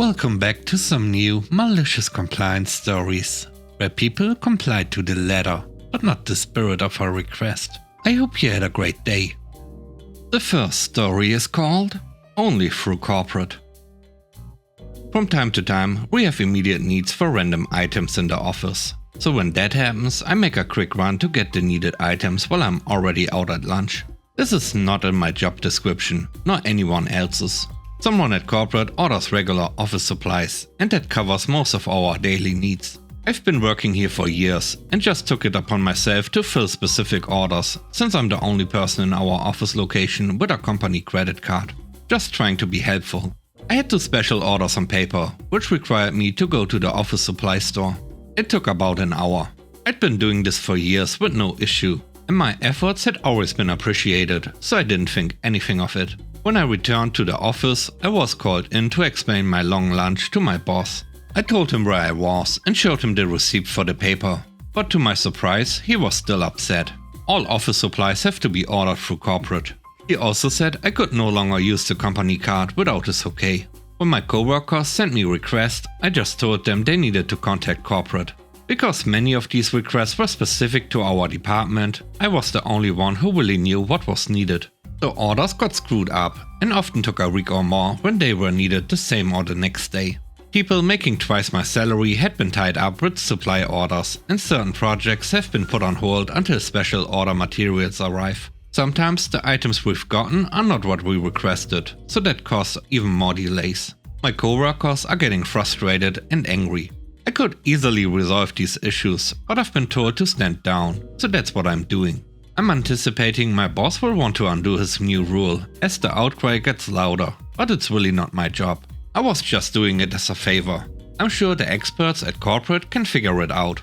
Welcome back to some new malicious compliance stories, where people complied to the letter, but not the spirit of our request. I hope you had a great day. The first story is called Only Through Corporate. From time to time, we have immediate needs for random items in the office. So when that happens, I make a quick run to get the needed items while I'm already out at lunch. This is not in my job description, nor anyone else's. Someone at corporate orders regular office supplies, and that covers most of our daily needs. I've been working here for years and just took it upon myself to fill specific orders, since I'm the only person in our office location with a company credit card. Just trying to be helpful. I had to special order some paper, which required me to go to the office supply store. It took about an hour. I'd been doing this for years with no issue, and my efforts had always been appreciated, so I didn't think anything of it. When I returned to the office, I was called in to explain my long lunch to my boss. I told him where I was and showed him the receipt for the paper. But to my surprise, he was still upset. All office supplies have to be ordered through corporate. He also said I could no longer use the company card without his okay. When my coworkers sent me requests, I just told them they needed to contact corporate. Because many of these requests were specific to our department, I was the only one who really knew what was needed. The orders got screwed up and often took a week or more when they were needed the same or the next day. People making twice my salary had been tied up with supply orders, and certain projects have been put on hold until special order materials arrive. Sometimes the items we've gotten are not what we requested, so that causes even more delays. My coworkers are getting frustrated and angry. I could easily resolve these issues, but I've been told to stand down, so that's what I'm doing. I'm anticipating my boss will want to undo his new rule as the outcry gets louder, but it's really not my job. I was just doing it as a favor. I'm sure the experts at corporate can figure it out.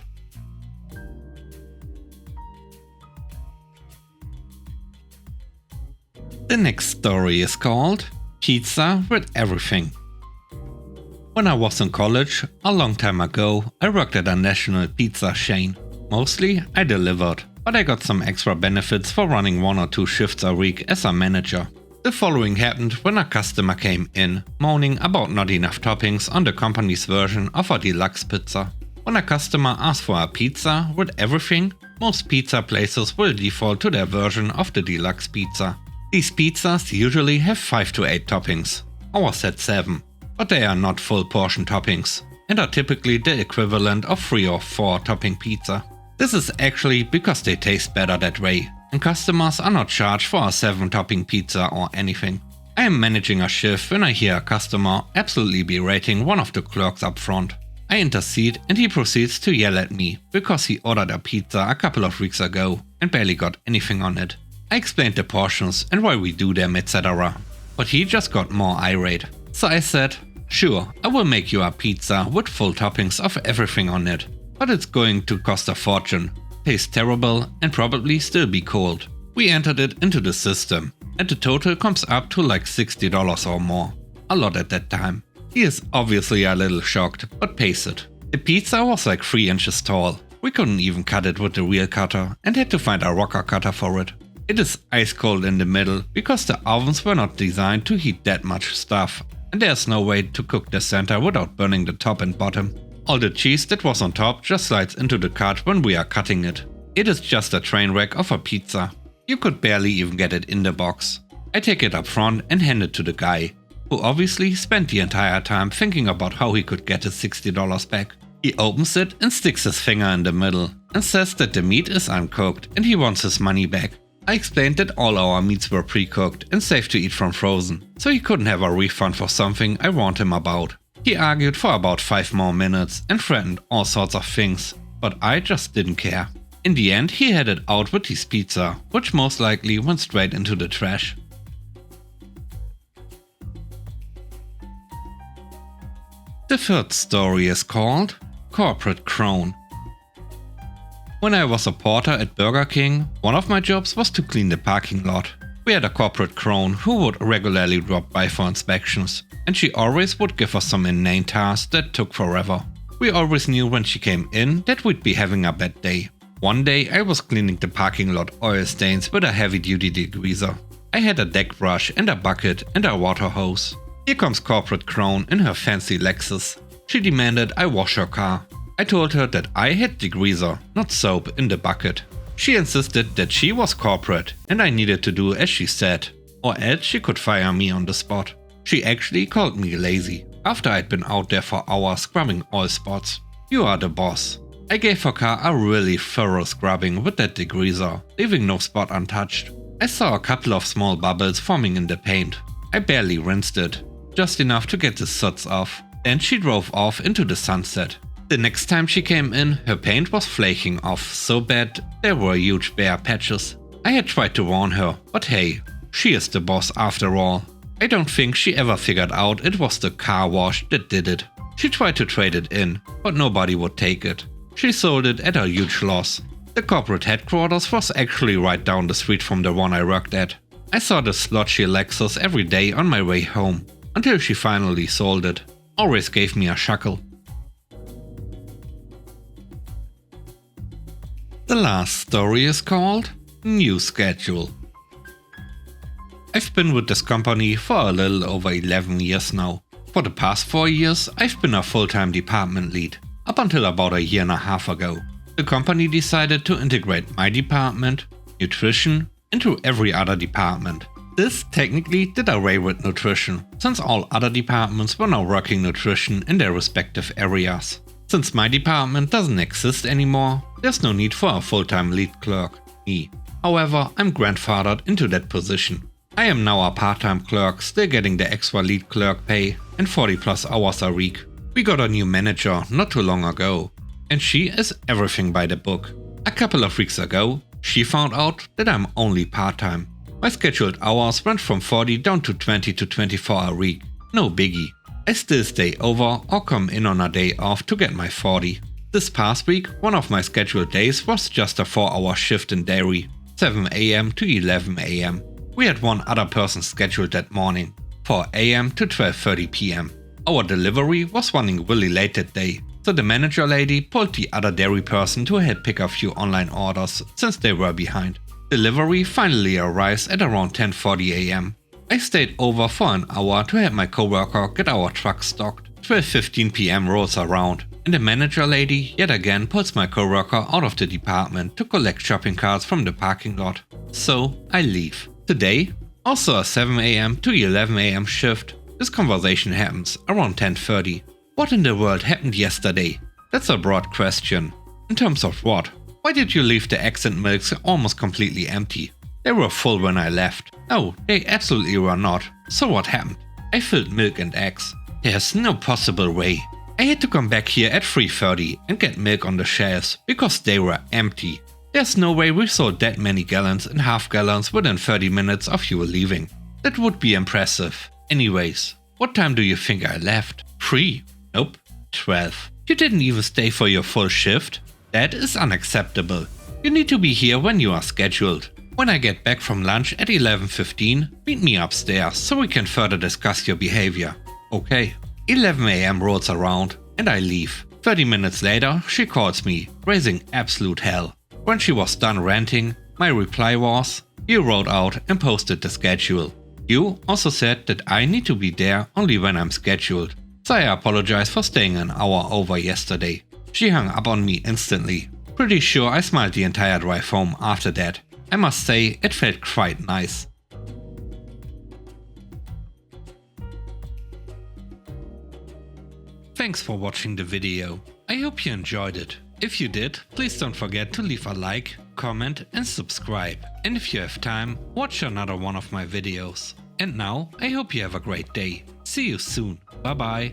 The next story is called Pizza with Everything. When I was in college, a long time ago, I worked at a national pizza chain. Mostly, I delivered, but I got some extra benefits for running 1 or 2 shifts a week as a manager. The following happened when a customer came in, moaning about not enough toppings on the company's version of a deluxe pizza. When a customer asks for a pizza with everything, most pizza places will default to their version of the deluxe pizza. These pizzas usually have 5 to 8 toppings. Ours had 7, but they are not full portion toppings, and are typically the equivalent of 3 or 4 topping pizza. This is actually because they taste better that way, and customers are not charged for a 7-topping pizza or anything. I am managing a shift when I hear a customer absolutely berating one of the clerks up front. I intercede and he proceeds to yell at me because he ordered a pizza a couple of weeks ago and barely got anything on it. I explained the portions and why we do them, etc. But he just got more irate. So I said, sure, I will make you a pizza with full toppings of everything on it. But it's going to cost a fortune, tastes terrible and probably still be cold. We entered it into the system and the total comes up to like $60 or more. A lot at that time. He is obviously a little shocked, but pays it. The pizza was like 3 inches tall. We couldn't even cut it with the real cutter and had to find a rocker cutter for it. It is ice cold in the middle because the ovens were not designed to heat that much stuff, and there's no way to cook the center without burning the top and bottom. All the cheese that was on top just slides into the cut when we are cutting it. It is just a train wreck of a pizza. You could barely even get it in the box. I take it up front and hand it to the guy, who obviously spent the entire time thinking about how he could get his $60 back. He opens it and sticks his finger in the middle and says that the meat is uncooked and he wants his money back. I explained that all our meats were pre-cooked and safe to eat from frozen, so he couldn't have a refund for something I warned him about. He argued for about 5 more minutes and threatened all sorts of things, but I just didn't care. In the end, he headed out with his pizza, which most likely went straight into the trash. The third story is called Corporate Crone. When I was a porter at Burger King, one of my jobs was to clean the parking lot. We had a corporate crone who would regularly drop by for inspections, and she always would give us some inane tasks that took forever. We always knew when she came in that we'd be having a bad day. One day I was cleaning the parking lot oil stains with a heavy-duty degreaser. I had a deck brush and a bucket and a water hose. Here comes corporate crone in her fancy Lexus. She demanded I wash her car. I told her that I had degreaser, not soap, in the bucket. She insisted that she was corporate and I needed to do as she said, or else she could fire me on the spot. She actually called me lazy, after I'd been out there for hours scrubbing all spots. You are the boss. I gave her car a really thorough scrubbing with that degreaser, leaving no spot untouched. I saw a couple of small bubbles forming in the paint. I barely rinsed it, just enough to get the soot off. Then she drove off into the sunset. The next time she came in, her paint was flaking off so bad there were huge bare patches. I had tried to warn her, but hey, she is the boss after all. I don't think she ever figured out it was the car wash that did it. She tried to trade it in, but nobody would take it. She sold it at a huge loss. The corporate headquarters was actually right down the street from the one I worked at. I saw the slotchy Lexus every day on my way home, until she finally sold it. Always gave me a chuckle. The last story is called New Schedule. I've been with this company for a little over 11 years now. For the past 4 years, I've been a full-time department lead, up until about a year and a half ago. The company decided to integrate my department, nutrition, into every other department. This technically did away with nutrition, since all other departments were now working nutrition in their respective areas. Since my department doesn't exist anymore, there's no need for a full-time lead clerk, me. However, I'm grandfathered into that position. I am now a part-time clerk, still getting the extra lead clerk pay and 40+ hours a week. We got a new manager not too long ago, and she is everything by the book. A couple of weeks ago, she found out that I'm only part-time. My scheduled hours went from 40 down to 20 to 24 a week. No biggie. I still stay over or come in on a day off to get my 40. This past week, one of my scheduled days was just a 4-hour shift in dairy, 7 AM to 11 AM. We had one other person scheduled that morning, 4 AM to 12:30 PM. Our delivery was running really late that day, so the manager lady pulled the other dairy person to help pick a few online orders since they were behind. Delivery finally arrives at around 10:40 AM. I stayed over for an hour to help my coworker get our truck stocked. 12:15 PM rolls around, and the manager lady yet again pulls my coworker out of the department to collect shopping carts from the parking lot. So I leave. Today, also a 7 AM to 11 AM shift. This conversation happens around 10:30. What in the world happened yesterday? That's a broad question. In terms of what? Why did you leave the eggs and milks almost completely empty? They were full when I left. No, they absolutely were not. So what happened? I filled milk and eggs. There's no possible way. I had to come back here at 3:30 and get milk on the shelves because they were empty. There's no way we sold that many gallons and half gallons within 30 minutes of you leaving. That would be impressive. Anyways, what time do you think I left? 3? Nope, 12. You didn't even stay for your full shift? That is unacceptable. You need to be here when you are scheduled. When I get back from lunch at 11:15, meet me upstairs so we can further discuss your behavior. Okay. 11 AM rolls around and I leave. 30 minutes later, she calls me, raising absolute hell. When she was done ranting, my reply was, "You wrote out and posted the schedule. You also said that I need to be there only when I'm scheduled. So I apologize for staying an hour over yesterday." She hung up on me instantly. Pretty sure I smiled the entire drive home after that. I must say, it felt quite nice. Thanks for watching the video. I hope you enjoyed it. If you did, please don't forget to leave a like, comment and subscribe. And if you have time, watch another one of my videos. And now, I hope you have a great day. See you soon. Bye bye.